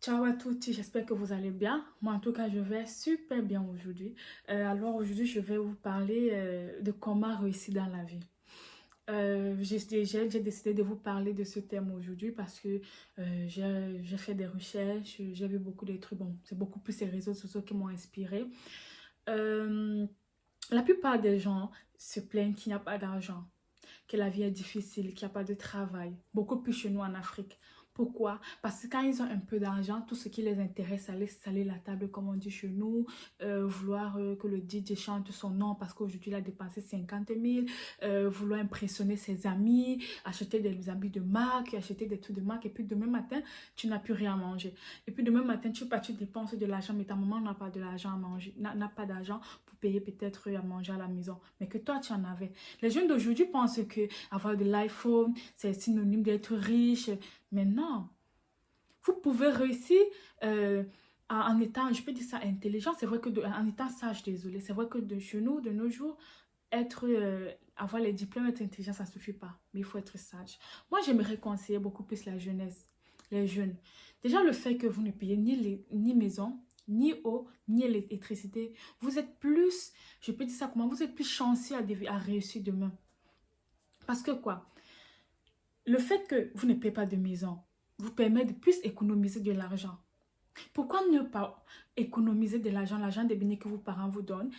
Ciao à tous, j'espère que vous allez bien. Moi, en tout cas, je vais super bien aujourd'hui. Alors aujourd'hui, je vais vous parler de comment réussir dans la vie. J'ai décidé de vous parler de ce thème aujourd'hui parce que j'ai fait des recherches, j'ai vu beaucoup de trucs. Bon, c'est beaucoup plus ces réseaux sociaux qui m'ont inspiré. Euh, la plupart des gens se plaignent qu'il n'y a pas d'argent, que la vie est difficile, qu'il n'y a pas de travail. Beaucoup plus chez nous en Afrique. Pourquoi? Parce que quand ils ont un peu d'argent, tout ce qui les intéresse, c'est aller saler la table, comme on dit chez nous, vouloir que le DJ chante son nom parce qu'aujourd'hui il a dépensé 50 000, vouloir impressionner ses amis, acheter des habits de marque, acheter des trucs de marque, et puis demain matin, tu n'as plus rien à manger. Et puis demain matin, tu dépenses de l'argent, mais ta maman n'a pas de l'argent à manger, n'a pas d'argent pour payer peut-être à manger à la maison, mais que toi tu en avais. Les jeunes d'aujourd'hui pensent que avoir de l'iPhone, c'est synonyme d'être riche. Mais non, vous pouvez réussir en étant, je peux dire ça, intelligent. C'est vrai que en étant sage, désolé. C'est vrai que chez nous, de nos jours, avoir les diplômes, être intelligent, ça ne suffit pas. Mais il faut être sage. Moi, j'aimerais conseiller beaucoup plus la jeunesse, les jeunes. Déjà, le fait que vous ne payez ni maison, ni eau, ni électricité, vous êtes plus, je peux dire ça comment, vous êtes plus chanceux à réussir demain. Parce que quoi? Le fait que vous ne payez pas de maison vous permet de plus économiser de l'argent. Pourquoi ne pas économiser de l'argent, l'argent des beignets que vos parents vous donnent,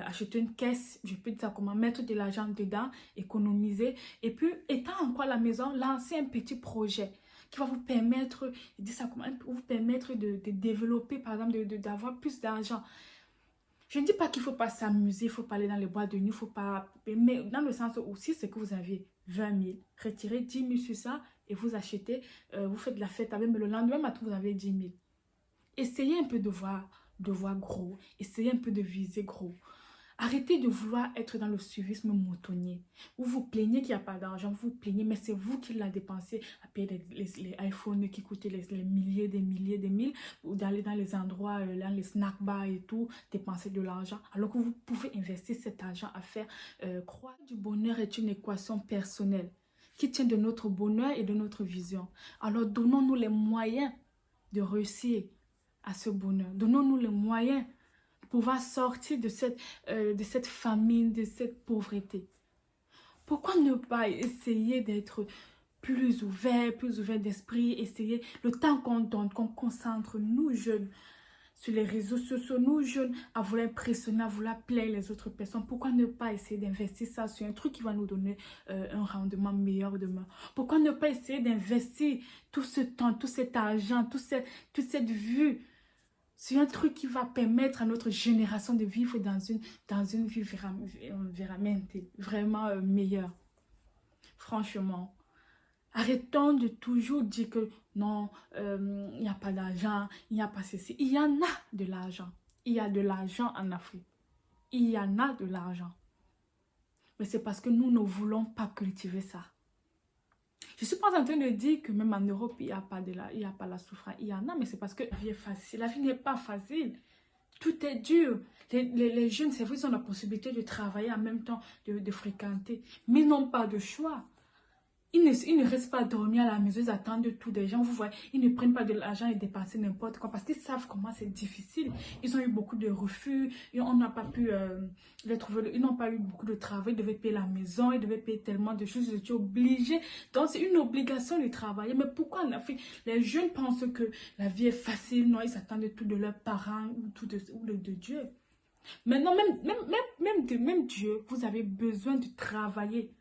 acheter une caisse, je peux dire ça comment, mettre de l'argent dedans, économiser, et puis étant encore à la maison, lancer un petit projet qui va vous permettre, dire ça comment, vous permettre de développer, par exemple, d'avoir plus d'argent. Je ne dis pas qu'il ne faut pas s'amuser, il ne faut pas aller dans les boîtes de nuit, il ne faut pas... Mais dans le sens où si c'est que vous avez 20 000, retirez 10 000 sur ça et vous achetez, vous faites la fête avec, mais le lendemain matin, vous avez 10 000. Essayez un peu de voir gros, essayez un peu de viser gros. Arrêtez de vouloir être dans le suivisme moutonnier. Vous vous plaignez qu'il n'y a pas d'argent, vous vous plaignez, mais c'est vous qui l'avez dépensé à payer les iPhones qui coûtaient les milliers, des mille, ou d'aller dans les endroits, dans les snack bars et tout, dépenser de l'argent, alors que vous pouvez investir cet argent à faire croire. Du bonheur est une équation personnelle qui tient de notre bonheur et de notre vision. Alors donnons-nous les moyens de réussir à ce bonheur. Donnons-nous les moyens pouvoir sortir de cette famine, de cette pauvreté. Pourquoi ne pas essayer d'être plus ouvert d'esprit, essayer le temps qu'on donne, qu'on concentre, nous jeunes, sur les réseaux sociaux, nous jeunes, à vouloir impressionner, à vouloir plaire les autres personnes. Pourquoi ne pas essayer d'investir ça sur un truc qui va nous donner un rendement meilleur demain? Pourquoi ne pas essayer d'investir tout ce temps, tout cet argent, toute cette vue c'est un truc qui va permettre à notre génération de vivre dans une vie vraiment meilleure. Franchement, arrêtons de toujours dire que non, il n'y a pas d'argent, il n'y a pas ceci. Il y en a de l'argent. Il y a de l'argent en Afrique. Il y en a de l'argent. Mais c'est parce que nous ne voulons pas cultiver ça. Je ne suis pas en train de dire que même en Europe, il n'y a pas la souffrance. Il y en a, mais c'est parce que la vie est facile. La vie n'est pas facile. Tout est dur. Les jeunes, c'est vrai, ils ont la possibilité de travailler en même temps, de fréquenter. Mais ils n'ont pas de choix. Ils ne restent pas dormir à la maison, ils attendent tout des gens. Vous voyez, ils ne prennent pas de l'argent et dépensent n'importe quoi parce qu'ils savent comment c'est difficile. Ils ont eu beaucoup de refus, et on n'a pas pu les trouver. Ils n'ont pas eu beaucoup de travail, ils devaient payer la maison, ils devaient payer tellement de choses, ils étaient obligés. Donc c'est une obligation de travailler. Mais pourquoi en Afrique, les jeunes pensent que la vie est facile, non, ils attendent tout de leurs parents ou de Dieu. Maintenant, même Dieu, vous avez besoin de travailler.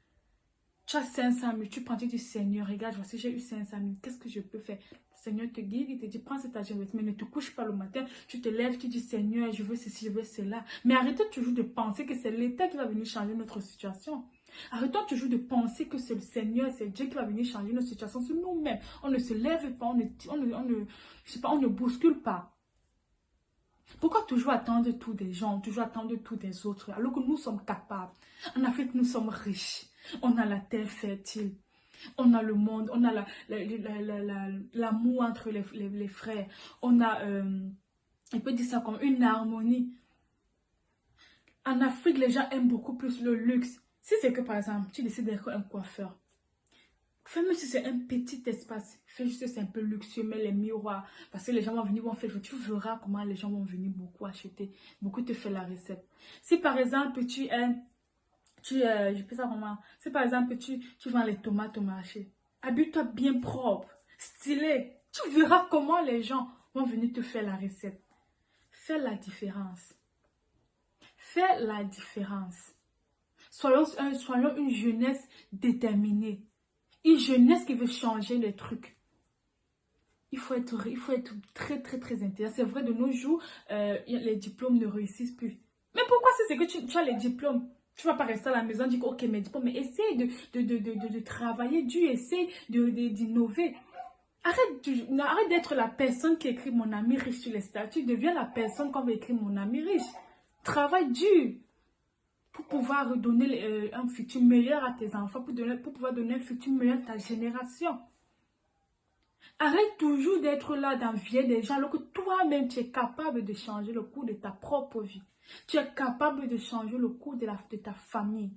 Tu as 500 000, tu prends, tu dis Seigneur, regarde, voici, j'ai eu 500 000, qu'est-ce que je peux faire? Le Seigneur te guide, il te dit, prends cet argent, mais ne te couche pas le matin, tu te lèves, tu dis Seigneur, je veux ceci, je veux cela. Mais arrêtez toujours de penser que c'est l'État qui va venir changer notre situation. Arrêtons toujours de penser que c'est le Seigneur, c'est Dieu qui va venir changer notre situation. C'est nous-mêmes. On ne se lève pas, je sais pas, on ne bouscule pas. Pourquoi toujours attendre tout des gens, toujours attendre tout des autres, alors que nous sommes capables? En Afrique, nous sommes riches. On a la terre fertile. On a le monde. On a l'amour entre les frères. On a, on peut dire ça comme une harmonie. En Afrique, les gens aiment beaucoup plus le luxe. Si c'est que, par exemple, tu décides d'être un coiffeur, Fais même si c'est un petit espace. Fais juste, c'est un peu luxueux, mais les miroirs. Parce que les gens vont venir, vont faire. Tu verras comment les gens vont venir beaucoup acheter. Beaucoup te faire la recette. Si par exemple, je fais ça comment? Si par exemple, tu vends les tomates au marché. Habille-toi bien propre, stylé. Tu verras comment les gens vont venir te faire la recette. Fais la différence. Fais la différence. Soyons une jeunesse déterminée. Une jeunesse qui veut changer les trucs. Il faut être très, très, très intelligent. C'est vrai, de nos jours, les diplômes ne réussissent plus. Mais pourquoi c'est que tu as les diplômes? Tu ne vas pas rester à la maison et dire, ok, mes diplômes, mais essaye de travailler dur, essaye d'innover. Arrête d'être la personne qui écrit mon ami riche sur les statuts. Deviens la personne qu'on va écrire mon ami riche. Travaille dur pour pouvoir donner un futur meilleur à tes enfants, pour pouvoir donner un futur meilleur à ta génération. Arrête toujours d'être là, d'envier des gens, alors que toi-même, tu es capable de changer le cours de ta propre vie. Tu es capable de changer le cours de ta famille.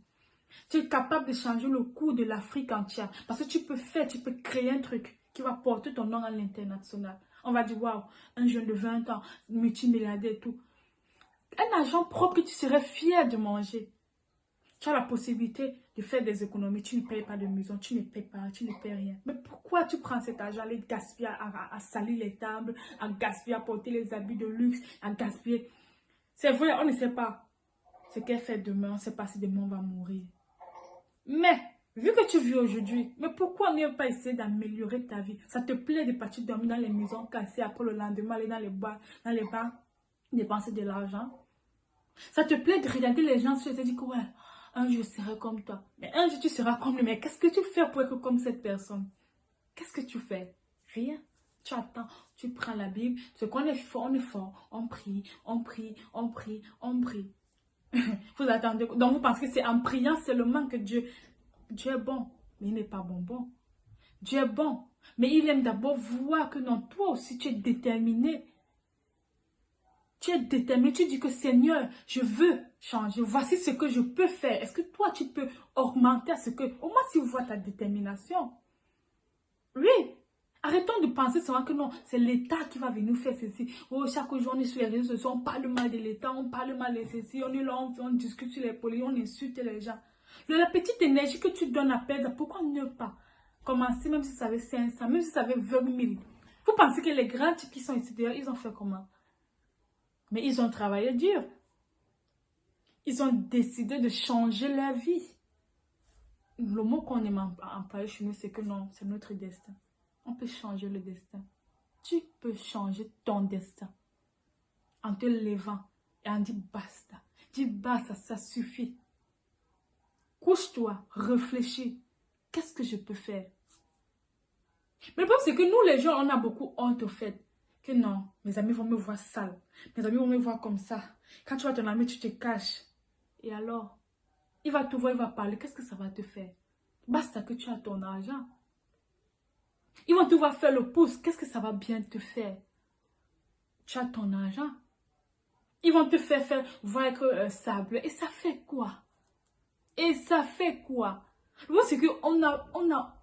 Tu es capable de changer le cours de l'Afrique entière. Parce que tu peux créer un truc qui va porter ton nom à l'international. On va dire, waouh, un jeune de 20 ans, multimilliardaire et tout. Un argent propre que tu serais fier de manger. Tu as la possibilité de faire des économies. Tu ne payes pas de maison, tu ne payes rien. Mais pourquoi tu prends cet argent, aller gaspiller à salir les tables, à gaspiller à porter les habits de luxe, à gaspiller? C'est vrai, on ne sait pas ce qu'elle fait demain, on ne sait pas si demain on va mourir. Mais, vu que tu vis aujourd'hui, mais pourquoi ne pas essayer d'améliorer ta vie? Ça te plaît de partir dormir dans les maisons cassées, après le lendemain aller dans les bars, dépenser de l'argent? Ça te plaît de regarder les gens et te dire que ouais, un jour je serai comme toi. Mais un jour tu seras comme lui. Mais qu'est-ce que tu fais pour être comme cette personne? Qu'est-ce que tu fais? Rien. Tu attends, tu prends la Bible. Ce qu'on est fort, on prie, on prie, on prie, on prie. Vous attendez. Donc vous pensez que c'est en priant seulement que Dieu est bon. Mais il n'est pas bonbon. Dieu est bon. Mais il aime d'abord voir que non, toi aussi tu es déterminé. Tu es déterminé, tu dis que Seigneur, je veux changer. Voici ce que je peux faire. Est-ce que toi, tu peux augmenter à ce que... Au moins, si vous voyez ta détermination. Oui. Arrêtons de penser seulement que non, c'est l'État qui va venir faire ceci. Oh, chaque jour, on est sur les réseaux sociaux, on parle mal de l'État, on parle mal de ceci, on est là, on discute sur les politiques, on insulte les gens. La petite énergie que tu donnes à perdre, pourquoi ne pas commencer, même si ça avait 500, même si ça avait 20 000. Vous pensez que les grands types qui sont ici d'ailleurs, ils ont fait comment? Mais ils ont travaillé dur. Ils ont décidé de changer leur vie. Le mot qu'on aime employer chez nous, c'est que non, c'est notre destin. On peut changer le destin. Tu peux changer ton destin en te levant et en disant basta. Dis basta, ça suffit. Couche-toi, réfléchis. Qu'est-ce que je peux faire? Mais le problème, c'est que nous, les gens, on a beaucoup honte au fait que non, mes amis vont me voir sale. Mes amis vont me voir comme ça. Quand tu vois ton ami, tu te caches. Et alors, il va te voir, il va parler. Qu'est-ce que ça va te faire? Basta que tu as ton argent. Ils vont te voir faire le pouce. Qu'est-ce que ça va bien te faire? Tu as ton argent. Ils vont te faire voir être sable. Et ça fait quoi? Et ça fait quoi? C'est qu'on a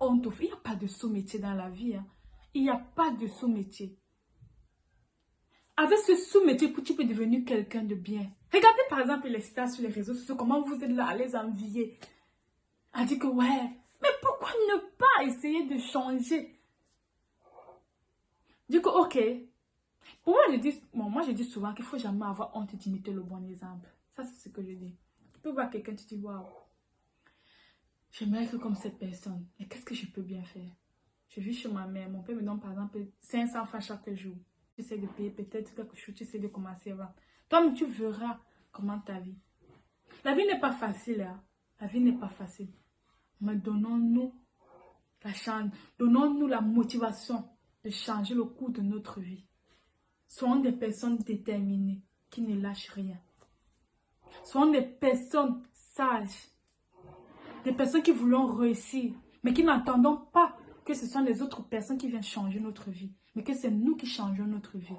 honte. Il n'y a pas de sous-métier dans la vie. Hein. Il n'y a pas de sous-métier. Avec ce sous-métier, tu peux devenir quelqu'un de bien. Regardez par exemple les stars sur les réseaux sociaux, comment vous êtes là à les envier. À dire que ouais, mais pourquoi ne pas essayer de changer? Du coup, ok. Pour moi, je dis souvent qu'il ne faut jamais avoir honte d'imiter le bon exemple. Ça, c'est ce que je dis. Tu peux voir quelqu'un, tu te dis, waouh, j'aimerais être comme cette personne. Mais qu'est-ce que je peux bien faire? Je vis chez ma mère. Mon père me donne par exemple 500 francs chaque jour. Tu essaies de payer peut-être quelque chose, tu essaies de commencer avant. Toi-même, tu verras comment ta vie. La vie n'est pas facile. Hein? La vie n'est pas facile. Mais donnons-nous la chance, donnons-nous la motivation de changer le cours de notre vie. Soyons des personnes déterminées qui ne lâchent rien. Soyons des personnes sages. Des personnes qui voulons réussir, mais qui n'entendons pas que ce sont les autres personnes qui viennent changer notre vie, mais que c'est nous qui changeons notre vie.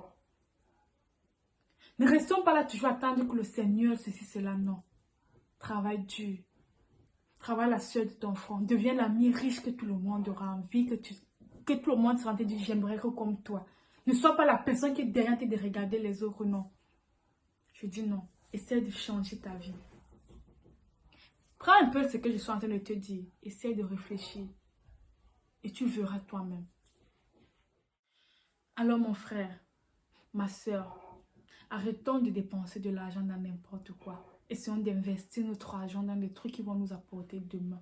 Ne restons pas là toujours à attendre que le Seigneur, ceci, cela, non. Travaille dur. Travaille la sueur de ton front. Deviens l'ami riche que tout le monde aura envie, que tout le monde sera en train de dire j'aimerais être comme toi. Ne sois pas la personne qui est derrière de regarder les autres, non. Je dis non. Essaie de changer ta vie. Prends un peu ce que je suis en train de te dire. Essaie de réfléchir. Et tu verras toi-même. Alors mon frère, ma soeur, arrêtons de dépenser de l'argent dans n'importe quoi. Essayons d'investir notre argent dans des trucs qui vont nous apporter demain.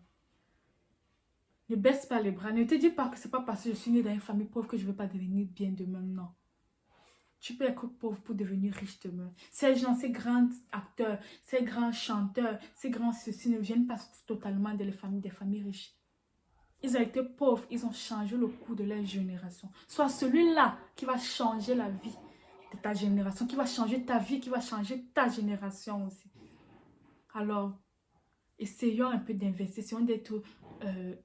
Ne baisse pas les bras. Ne te dis pas que c'est pas parce que je suis née dans une famille pauvre que je ne vais pas devenir bien demain. Non. Tu peux être pauvre pour devenir riche demain. Ces gens, ces grands acteurs, ces grands chanteurs, ces grands ceci ne viennent pas totalement des familles riches. Ils ont été pauvres, ils ont changé le cours de leur génération. Soit celui-là qui va changer la vie de ta génération, qui va changer ta vie, qui va changer ta génération aussi. Alors, essayons un peu d'investir, essayons d'être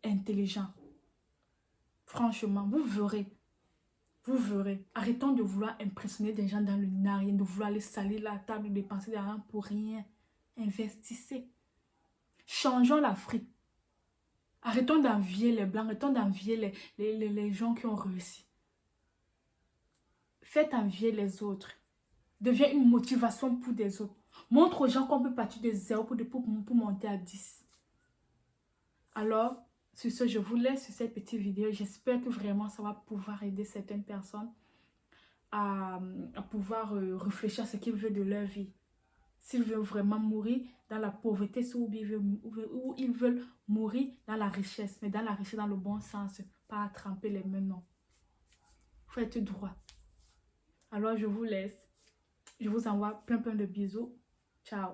intelligents. Franchement, vous verrez. Vous verrez. Arrêtons de vouloir impressionner des gens dans le narien, de vouloir les salir la table, de dépenser de l'argent pour rien. Investissez. Changeons l'Afrique. Arrêtons d'envier les Blancs, arrêtons d'envier les gens qui ont réussi. Faites envier les autres. Deviens une motivation pour des autres. Montre aux gens qu'on peut partir de 0 pour monter à 10. Alors, sur ce, je vous laisse sur cette petite vidéo. J'espère que vraiment ça va pouvoir aider certaines personnes à pouvoir réfléchir à ce qu'ils veulent de leur vie. S'ils veulent vraiment mourir dans la pauvreté ou ils veulent mourir dans la richesse, mais dans la richesse dans le bon sens, pas à tremper les mains, non. Il faut être droit. Alors, je vous laisse. Je vous envoie plein de bisous. Ciao.